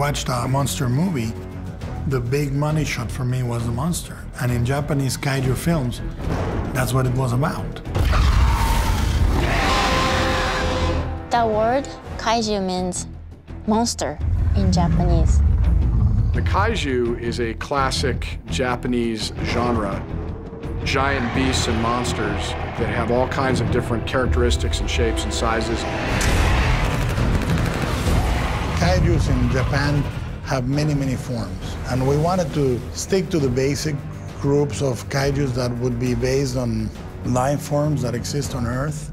watched a monster movie, the big money shot for me was the monster. And in Japanese kaiju films, that's what it was about. That word, kaiju, means monster in Japanese. The kaiju is a classic Japanese genre. Giant beasts and monsters that have all kinds of different characteristics and shapes and sizes. Kaijus in Japan have many, many forms. And we wanted to stick to the basic groups of kaijus that would be based on life forms that exist on Earth.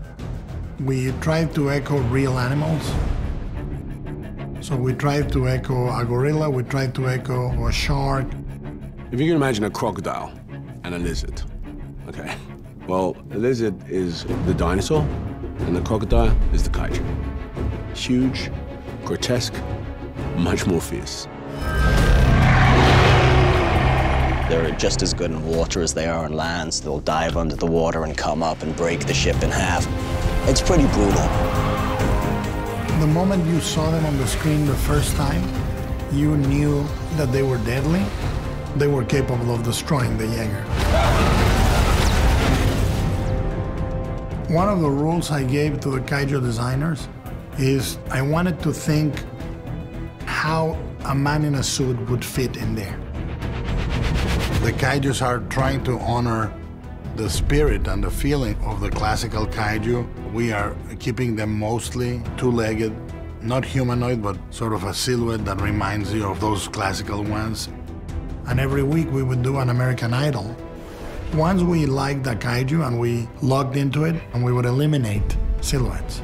We tried to echo real animals. So we tried to echo a gorilla, we tried to echo a shark. If you can imagine a crocodile and a lizard, okay? Well, the lizard is the dinosaur, and the crocodile is the kaiju. Huge, grotesque, much more fierce. They're just as good in water as they are on land, so they'll dive under the water and come up and break the ship in half. It's pretty brutal. The moment you saw them on the screen the first time, you knew that they were deadly. They were capable of destroying the Jaeger. One of the rules I gave to the kaiju designers is I wanted to think how a man in a suit would fit in there. The kaijus are trying to honor the spirit and the feeling of the classical kaiju. We are keeping them mostly two-legged, not humanoid, but sort of a silhouette that reminds you of those classical ones. And every week we would do an American Idol. Once we liked the kaiju and we logged into it, and we would eliminate silhouettes.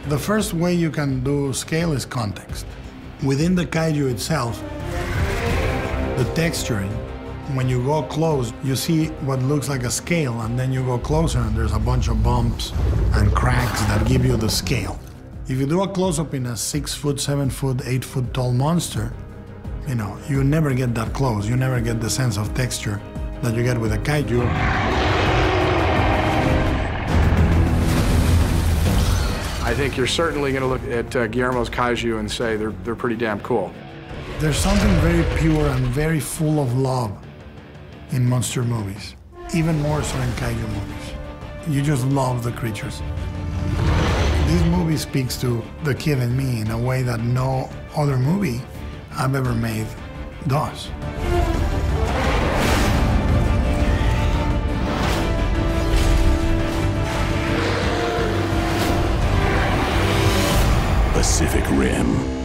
The first way you can do scale is context. Within the kaiju itself, the texturing, when you go close, you see what looks like a scale, and then you go closer and there's a bunch of bumps and cracks that give you the scale. If you do a close-up in a 6 foot, 7 foot, 8 foot tall monster, you know, you never get that close. You never get the sense of texture that you get with a kaiju. I think you're certainly going to look at Guillermo's kaiju and say they're pretty damn cool. There's something very pure and very full of love in monster movies, even more so in kaiju movies. You just love the creatures. This movie speaks to the kid in me in a way that no other movie I've ever made does. Pacific Rim.